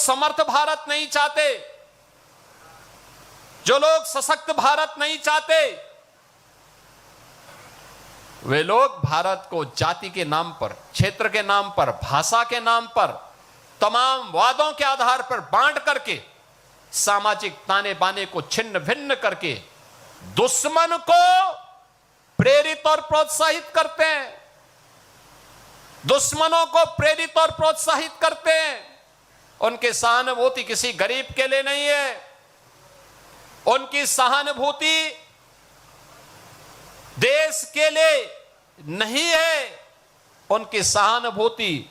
समर्थ भारत नहीं चाहते, जो लोग सशक्त भारत नहीं चाहते, वे लोग भारत को जाति के नाम पर, क्षेत्र के नाम पर, भाषा के नाम पर, तमाम वादों के आधार पर बांट करके, सामाजिक ताने बाने को छिन्न भिन्न करके दुश्मन को प्रेरित और प्रोत्साहित करते हैं, दुश्मनों को प्रेरित और प्रोत्साहित करते हैं। उनकी सहानुभूति किसी गरीब के लिए नहीं है, उनकी सहानुभूति देश के लिए नहीं है, उनकी सहानुभूति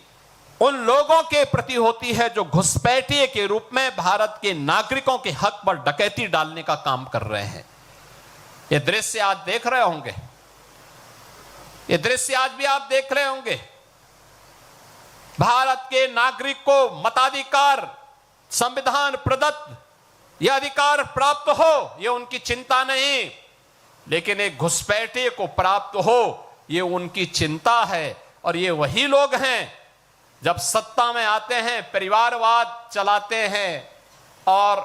उन लोगों के प्रति होती है जो घुसपैठिए के रूप में भारत के नागरिकों के हक पर डकैती डालने का काम कर रहे हैं। ये दृश्य आज देख रहे होंगे, ये दृश्य आज भी आप देख रहे होंगे। भारत के नागरिक को मताधिकार, संविधान प्रदत्त यह अधिकार प्राप्त हो, यह उनकी चिंता नहीं, लेकिन एक घुसपैठिए को प्राप्त हो, यह उनकी चिंता है। और ये वही लोग हैं जब सत्ता में आते हैं परिवारवाद चलाते हैं और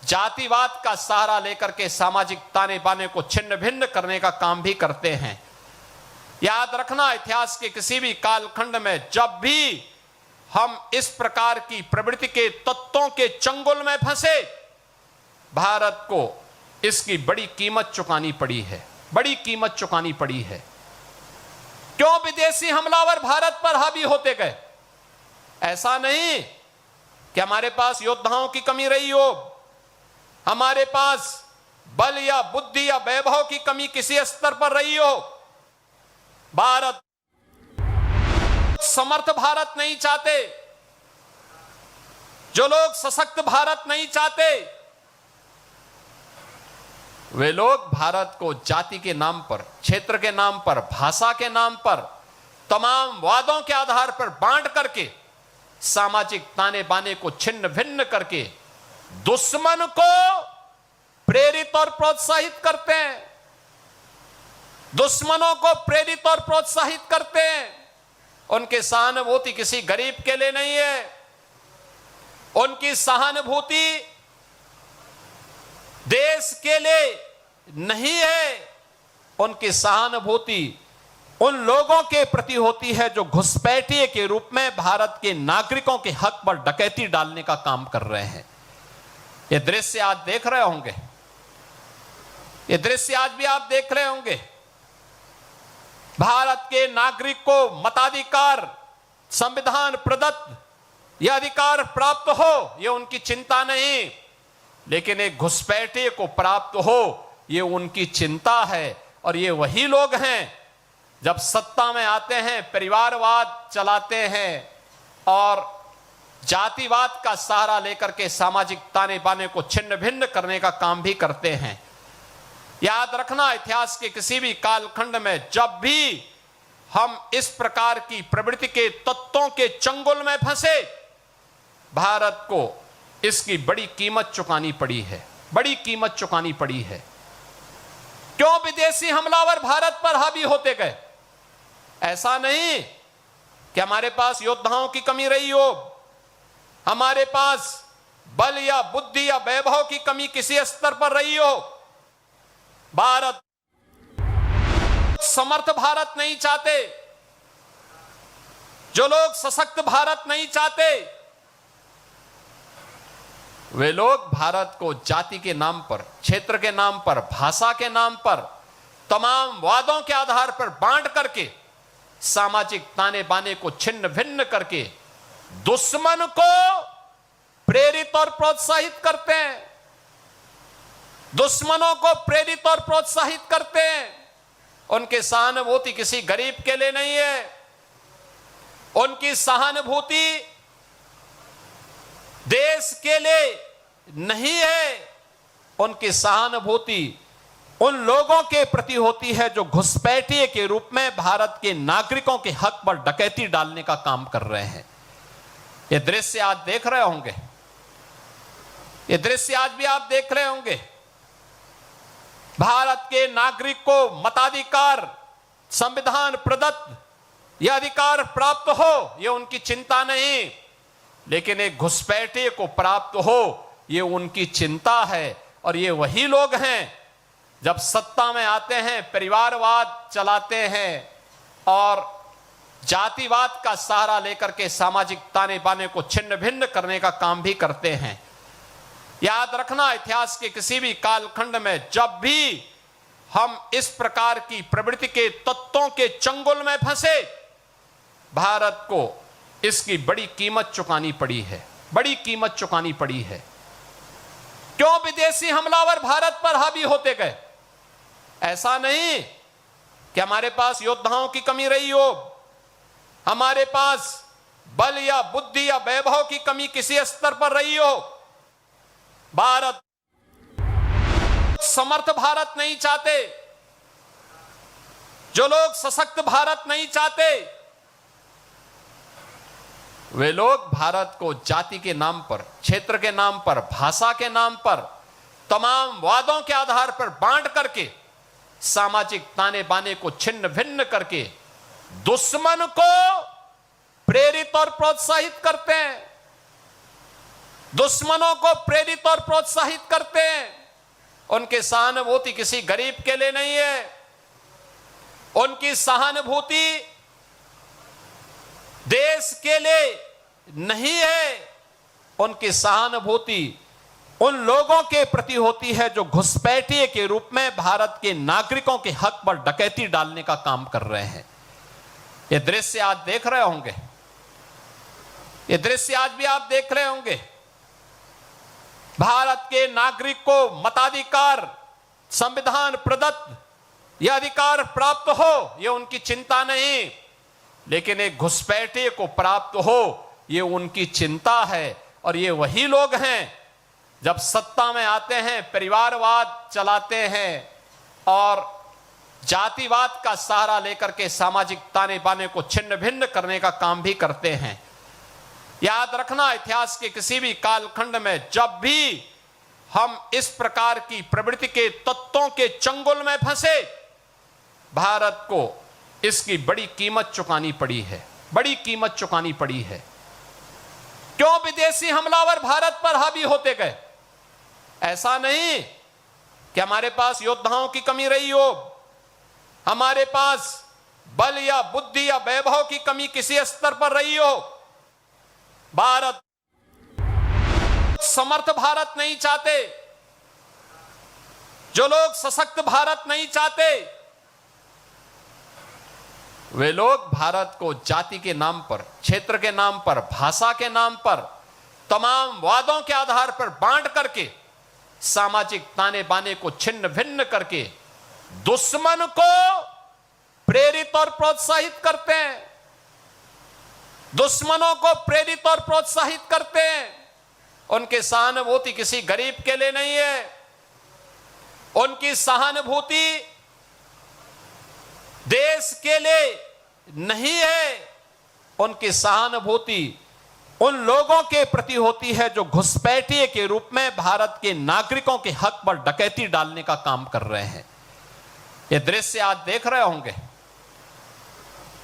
जातिवाद का सहारा लेकर के सामाजिक ताने बाने को छिन्न भिन्न करने का काम भी करते हैं। याद रखना, इतिहास के किसी भी कालखंड में जब भी हम इस प्रकार की प्रवृत्ति के तत्वों के चंगुल में फंसे, भारत को इसकी बड़ी कीमत चुकानी पड़ी है, बड़ी कीमत चुकानी पड़ी है। क्यों विदेशी हमलावर भारत पर हावी होते गए? ऐसा नहीं कि हमारे पास योद्धाओं की कमी रही हो, हमारे पास बल या बुद्धि या वैभव की कमी किसी स्तर पर रही हो। भारत समर्थ भारत नहीं चाहते, जो लोग सशक्त भारत नहीं चाहते, वे लोग भारत को जाति के नाम पर, क्षेत्र के नाम पर, भाषा के नाम पर, तमाम वादों के आधार पर बांट करके, सामाजिक ताने बाने को छिन्न भिन्न करके दुश्मन को प्रेरित और प्रोत्साहित करते हैं, दुश्मनों को प्रेरित और प्रोत्साहित करते हैं। उनकी सहानुभूति किसी गरीब के लिए नहीं है, उनकी सहानुभूति देश के लिए नहीं है, उनकी सहानुभूति उन लोगों के प्रति होती है जो घुसपैठिए के रूप में भारत के नागरिकों के हक पर डकैती डालने का काम कर रहे हैं। ये दृश्य आज देख रहे होंगे, ये दृश्य आज भी आप देख रहे होंगे। भारत के नागरिक को मताधिकार, संविधान प्रदत्त यह अधिकार प्राप्त हो, यह उनकी चिंता नहीं, लेकिन एक घुसपैठिए को प्राप्त हो, यह उनकी चिंता है। और ये वही लोग हैं जब सत्ता में आते हैं परिवारवाद चलाते हैं और जातिवाद का सहारा लेकर के सामाजिक ताने बाने को छिन्न भिन्न करने का काम भी करते हैं। याद रखना, इतिहास के किसी भी कालखंड में जब भी हम इस प्रकार की प्रवृत्ति के तत्वों के चंगुल में फंसे, भारत को इसकी बड़ी कीमत चुकानी पड़ी है, बड़ी कीमत चुकानी पड़ी है। क्यों विदेशी हमलावर भारत पर हावी होते गए? ऐसा नहीं कि हमारे पास योद्धाओं की कमी रही हो, हमारे पास बल या बुद्धि या वैभव की कमी किसी स्तर पर रही हो। भारत समर्थ भारत नहीं चाहते, जो लोग सशक्त भारत नहीं चाहते, वे लोग भारत को जाति के नाम पर, क्षेत्र के नाम पर, भाषा के नाम पर, तमाम वादों के आधार पर बांट करके, सामाजिक ताने बाने को छिन्न भिन्न करके दुश्मन को प्रेरित और प्रोत्साहित करते हैं, दुश्मनों को प्रेरित और प्रोत्साहित करते हैं। उनकी सहानुभूति किसी गरीब के लिए नहीं है, उनकी सहानुभूति देश के लिए नहीं है, उनकी सहानुभूति उन लोगों के प्रति होती है जो घुसपैठिए के रूप में भारत के नागरिकों के हक पर डकैती डालने का काम कर रहे हैं। ये दृश्य आज देख रहे होंगे, ये दृश्य आज भी आप देख रहे होंगे। भारत के नागरिक को मताधिकार, संविधान प्रदत्त यह अधिकार प्राप्त हो, यह उनकी चिंता नहीं, लेकिन एक घुसपैठे को प्राप्त हो, ये उनकी चिंता है। और ये वही लोग हैं जब सत्ता में आते हैं परिवारवाद चलाते हैं और जातिवाद का सहारा लेकर के सामाजिक ताने बाने को छिन्न भिन्न करने का काम भी करते हैं। याद रखना, इतिहास के किसी भी कालखंड में जब भी हम इस प्रकार की प्रवृत्ति के तत्वों के चंगुल में फंसे, भारत को इसकी बड़ी कीमत चुकानी पड़ी है, बड़ी कीमत चुकानी पड़ी है। क्यों विदेशी हमलावर भारत पर हावी होते गए? ऐसा नहीं कि हमारे पास योद्धाओं की कमी रही हो, हमारे पास बल या बुद्धि या वैभव की कमी किसी स्तर पर रही हो। भारत समर्थ भारत नहीं चाहते, जो लोग सशक्त भारत नहीं चाहते, वे लोग भारत को जाति के नाम पर, क्षेत्र के नाम पर, भाषा के नाम पर, तमाम वादों के आधार पर बांट करके सामाजिक ताने बाने को छिन्न भिन्न करके दुश्मन को प्रेरित और प्रोत्साहित करते हैं, दुश्मनों को प्रेरित और प्रोत्साहित करते हैं। उनकी सहानुभूति किसी गरीब के लिए नहीं है, उनकी सहानुभूति देश के लिए नहीं है, उनकी सहानुभूति उन लोगों के प्रति होती है जो घुसपैठिए के रूप में भारत के नागरिकों के हक पर डकैती डालने का काम कर रहे हैं। ये दृश्य आज देख रहे होंगे, ये दृश्य आज भी आप देख रहे होंगे। भारत के नागरिक को मताधिकार, संविधान प्रदत्त यह अधिकार प्राप्त हो, यह उनकी चिंता नहीं, लेकिन एक घुसपैठे को प्राप्त हो, यह उनकी चिंता है। और ये वही लोग हैं जब सत्ता में आते हैं परिवारवाद चलाते हैं और जातिवाद का सहारा लेकर के सामाजिक ताने बाने को छिन्न भिन्न करने का काम भी करते हैं। याद रखना, इतिहास के किसी भी कालखंड में जब भी हम इस प्रकार की प्रवृत्ति के तत्वों के चंगुल में फंसे, भारत को इसकी बड़ी कीमत चुकानी पड़ी है, बड़ी कीमत चुकानी पड़ी है। क्यों विदेशी हमलावर भारत पर हावी होते गए? ऐसा नहीं कि हमारे पास योद्धाओं की कमी रही हो, हमारे पास बल या बुद्धि या वैभव की कमी किसी स्तर पर रही हो। भारत समर्थ भारत नहीं चाहते, जो लोग सशक्त भारत नहीं चाहते, वे लोग भारत को जाति के नाम पर, क्षेत्र के नाम पर, भाषा के नाम पर, तमाम वादों के आधार पर बांट करके सामाजिक ताने बाने को छिन्न भिन्न करके दुश्मन को प्रेरित और प्रोत्साहित करते हैं, दुश्मनों को प्रेरित और प्रोत्साहित करते हैं। उनकी सहानुभूति किसी गरीब के लिए नहीं है, उनकी सहानुभूति देश के लिए नहीं है, उनकी सहानुभूति उन लोगों के प्रति होती है जो घुसपैठिए के रूप में भारत के नागरिकों के हक पर डकैती डालने का काम कर रहे हैं। ये दृश्य आज देख रहे होंगे,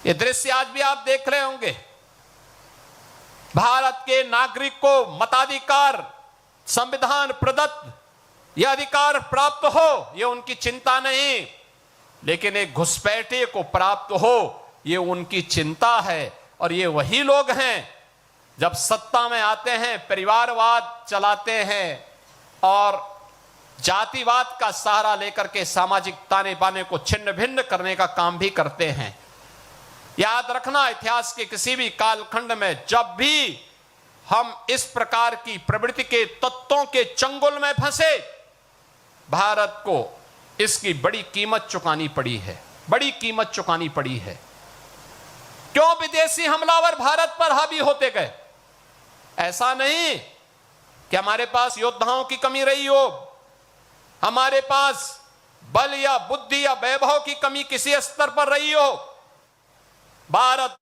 ये दृश्य आज भी आप देख रहे होंगे। भारत के नागरिक को मताधिकार, संविधान प्रदत्त यह अधिकार प्राप्त हो, यह उनकी चिंता नहीं, लेकिन एक घुसपैठे को प्राप्त हो, यह उनकी चिंता है। और ये वही लोग हैं जब सत्ता में आते हैं परिवारवाद चलाते हैं और जातिवाद का सहारा लेकर के सामाजिक ताने बाने को छिन्न भिन्न करने का काम भी करते हैं। याद रखना, इतिहास के किसी भी कालखंड में जब भी हम इस प्रकार की प्रवृत्ति के तत्वों के चंगुल में फंसे, भारत को इसकी बड़ी कीमत चुकानी पड़ी है, बड़ी कीमत चुकानी पड़ी है। क्यों विदेशी हमलावर भारत पर हावी होते गए? ऐसा नहीं कि हमारे पास योद्धाओं की कमी रही हो, हमारे पास बल या बुद्धि या वैभव की कमी किसी स्तर पर रही हो। भारत